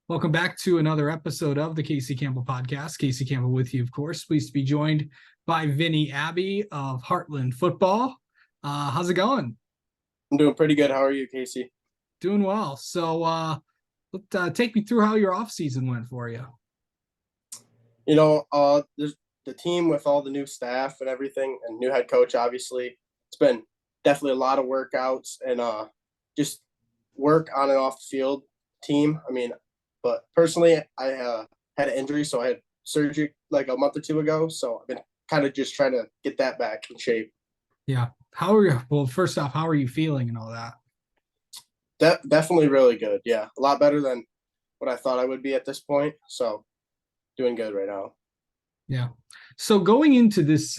Welcome back to another episode of the Casey Campbell Podcast. Casey Campbell with you, of course. Pleased to be joined by Vinnie Abbey of Hartland Football. How's it going? I'm doing pretty good. How are you, Casey? Doing well. Take me through how your off season went for you. There's the team with all the new staff and everything, and new head coach. Obviously, it's been definitely a lot of workouts and just work on and off the field. Team. But personally, I had an injury, so I had surgery like a month or two ago. So I've been kind of just trying to get that back in shape. Yeah. How are you? Well, first off, how are you feeling and all that? Definitely really good. Yeah, a lot better than what I thought I would be at this point. So doing good right now. Yeah. So going into this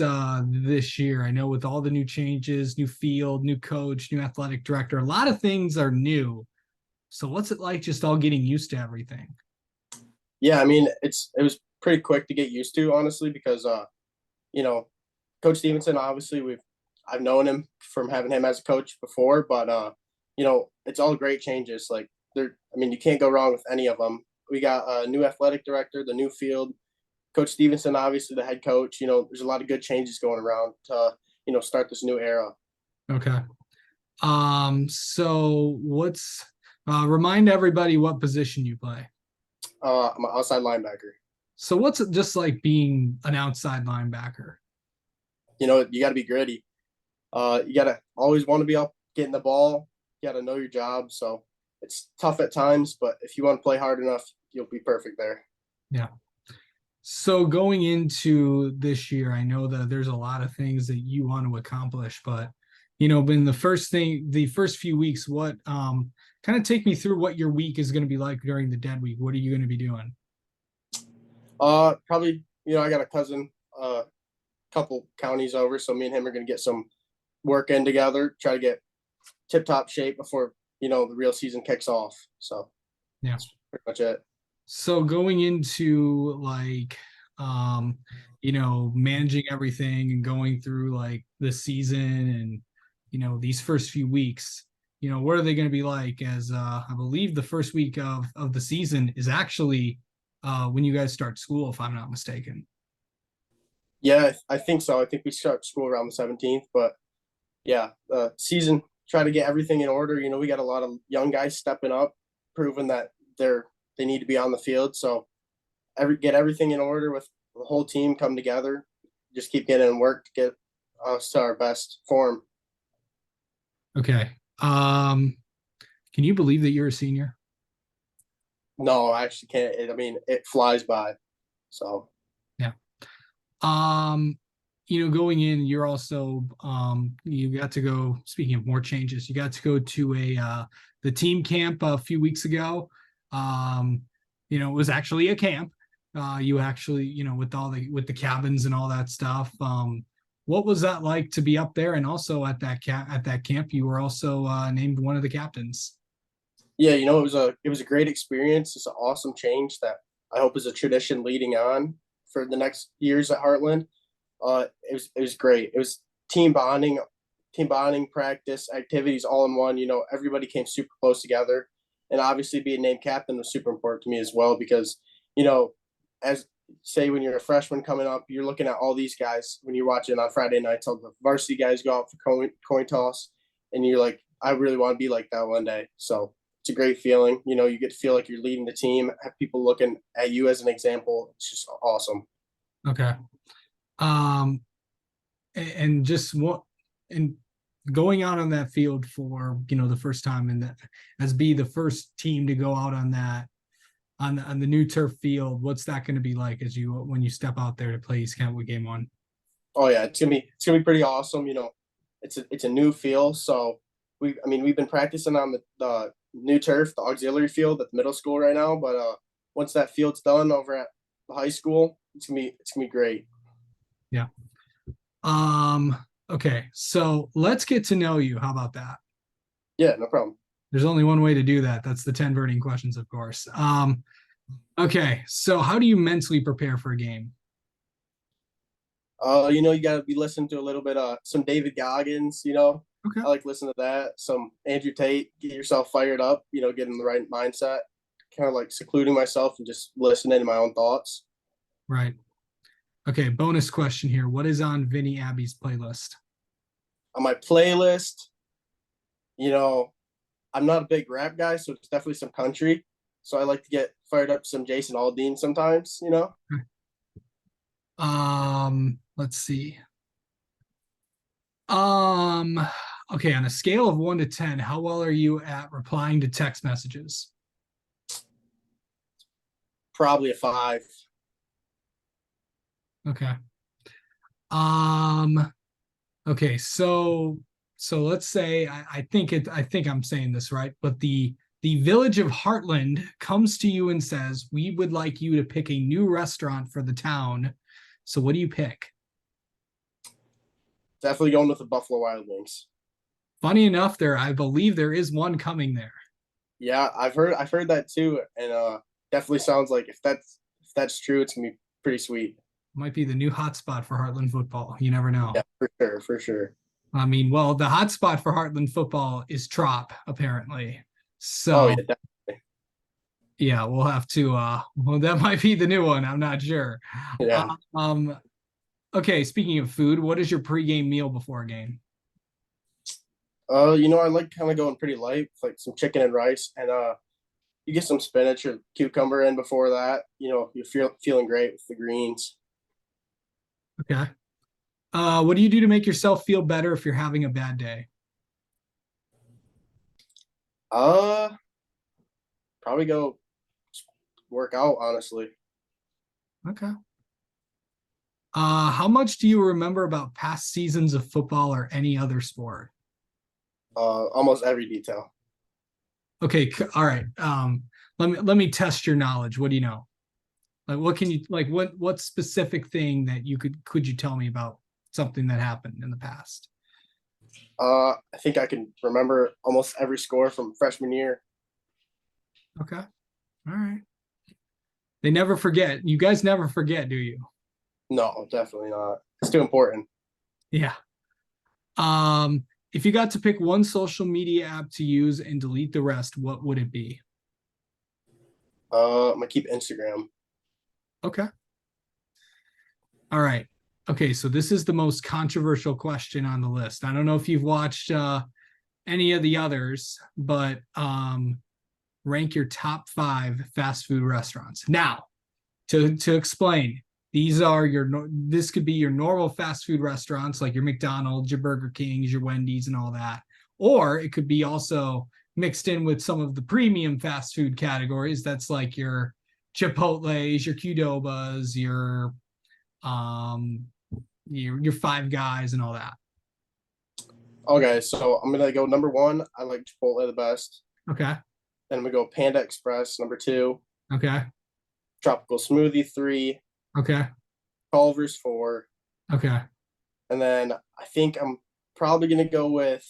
year, I know with all the new changes, new field, new coach, new athletic director, a lot of things are new. So what's it like just all getting used to everything? Yeah, it was pretty quick to get used to, honestly, because you know, Coach Stevenson, obviously I've known him from having him as a coach before, but it's all great changes. Like you can't go wrong with any of them. We got a new athletic director, the new field, Coach Stevenson, obviously the head coach. There's a lot of good changes going around to start this new era. Okay. So what's remind everybody what position you play. I'm an outside linebacker. So what's it just like being an outside linebacker? You got to be gritty. You got to always want to be up getting the ball. You got to know your job. So it's tough at times, but if you want to play hard enough, you'll be perfect there. Yeah. So going into this year, I know that there's a lot of things that you want to accomplish, but in the first few weeks, what kind of take me through what your week is going to be like during the dead week. What are you going to be doing? Probably, I got a cousin, couple counties over, so me and him are going to get some work in together, try to get tip top shape before, the real season kicks off. So yeah, that's pretty much it. So going into managing everything and going through like the season and, these first few weeks, what are they going to be like as I believe the first week of the season is actually when you guys start school, if I'm not mistaken. Yeah, I think so. I think we start school around the 17th, but yeah, season, try to get everything in order. We got a lot of young guys stepping up, proving that they need to be on the field. So get everything in order with the whole team come together. Just keep getting in work to get us to our best form. Okay. Can you believe that you're a senior? No, I actually can't. It flies by. So yeah. Going in, you're also you got to go, speaking of more changes, you got to go to the team camp a few weeks ago. It was actually a camp. You actually, with the cabins and all that stuff. What was that like to be up there? And also at that camp, you were also named one of the captains. Yeah, it was a great experience. It's an awesome change that I hope is a tradition leading on for the next years at Hartland. It was great. It was team bonding practice, activities all in one. Everybody came super close together, and obviously being named captain was super important to me as well because as say when you're a freshman coming up, you're looking at all these guys when you're watching on Friday nights, all the varsity guys go out for coin toss, and you're like, I really want to be like that one day. So it's a great feeling. You get to feel like you're leading the team, have people looking at you as an example. It's just awesome. Okay. And just what and going out on that field for the first time and as be the first team to go out on that on the new turf field, what's that going to be like as you when you step out there to play East Kentwood game one? Oh yeah, it's gonna be pretty awesome. It's a new field, so we've been practicing on the new turf, the auxiliary field at the middle school right now. But once that field's done over at the high school, it's gonna be great. Yeah. Okay, so let's get to know you. How about that? Yeah, no problem. There's only one way to do that. That's the 10 burning questions, of course. Okay, so how do you mentally prepare for a game? You got to be listening to a little bit of some David Goggins. Okay. I like listening to that. Some Andrew Tate. Get yourself fired up. Get in the right mindset. kind of like secluding myself and just listening to my own thoughts. Right. Okay, bonus question here. What is on Vinnie Abbey's playlist? On my playlist, you know, I'm not a big rap guy, so it's definitely some country. So I like to get fired up some Jason Aldean sometimes, you know. Let's see. Um, okay, on a scale of 1 to 10, how well are you at replying to text messages? Probably a 5. Okay. Um, okay, so let's say I think I'm saying this right, but the village of Hartland comes to you and says, "We would like you to pick a new restaurant for the town." So what do you pick? Definitely going with the Buffalo Wild Wings. Funny enough, I believe there is one coming there. Yeah, I've heard that too, and definitely sounds like if that's true, it's gonna be pretty sweet. Might be the new hotspot for Heartland football. You never know. Yeah, for sure, for sure. I mean, well, the hotspot for Heartland football is Trop, apparently. Oh So yeah, definitely. yeah, we'll have to well, that might be the new one. I'm not sure. Yeah. Um, okay, speaking of food, what is your pregame meal before a game? I like kind of going pretty light, like some chicken and rice, and you get some spinach or cucumber in before that. You feel feeling great with the greens. Okay. What do you do to make yourself feel better if you're having a bad day? Uh, Probably go work out, honestly. Okay. How much do you remember about past seasons of football or any other sport? Almost every detail. Okay, all right. Let me test your knowledge. What do you know? Like what can you like what specific thing that you could you tell me about something that happened in the past? I think I can remember almost every score from freshman year. Okay. All right. They never forget. You guys never forget, do you? No, definitely not. It's too important. Yeah. If you got to pick one social media app to use and delete the rest, what would it be? I'm gonna keep Instagram. Okay. All right. Okay, so this is the most controversial question on the list. I don't know if you've watched any of the others, but rank your top 5 fast food restaurants. Now, to explain, this could be your normal fast food restaurants like your McDonald's, your Burger Kings, your Wendy's, and all that, or it could be also mixed in with some of the premium fast food categories. That's like your Chipotle's, your Qdobas, um your Five Guys, and all that. Okay, so I'm gonna go number 1. I like Chipotle the best. Okay. Then I'm gonna go Panda Express number 2, Okay. Tropical Smoothie 3, Okay. Culver's 4, Okay. and then I think I'm probably gonna go with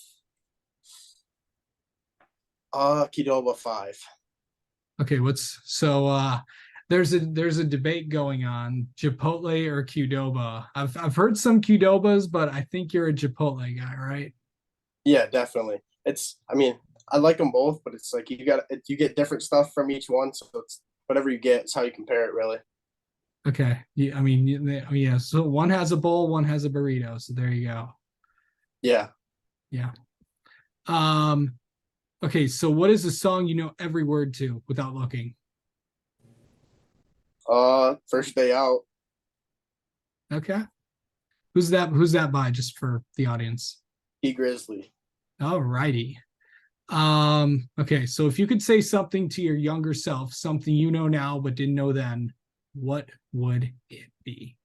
Qdoba 5. Okay. There's a debate going on, Chipotle or Qdoba. I've heard some Qdobas, but I think you're a Chipotle guy, right? Yeah, definitely. I mean, I like them both, but it's like you get different stuff from each one, so it's whatever you get is how you compare it, really. Okay. Yeah, I mean, yeah. So one has a bowl, one has a burrito. So there you go. Yeah. Yeah. Um, okay, so what is the song you know every word to without looking? First day out. Okay. Who's that by, just for the audience? P Grizzly. All righty. Okay, so if you could say something to your younger self, something you know now but didn't know then, what would it be?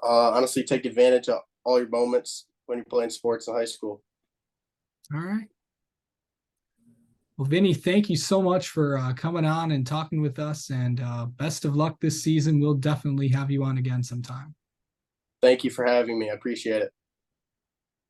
Honestly, take advantage of all your moments when you're playing sports in high school. All right. Well, Vinny, thank you so much for coming on and talking with us, and best of luck this season. We'll definitely have you on again sometime. Thank you for having me. I appreciate it.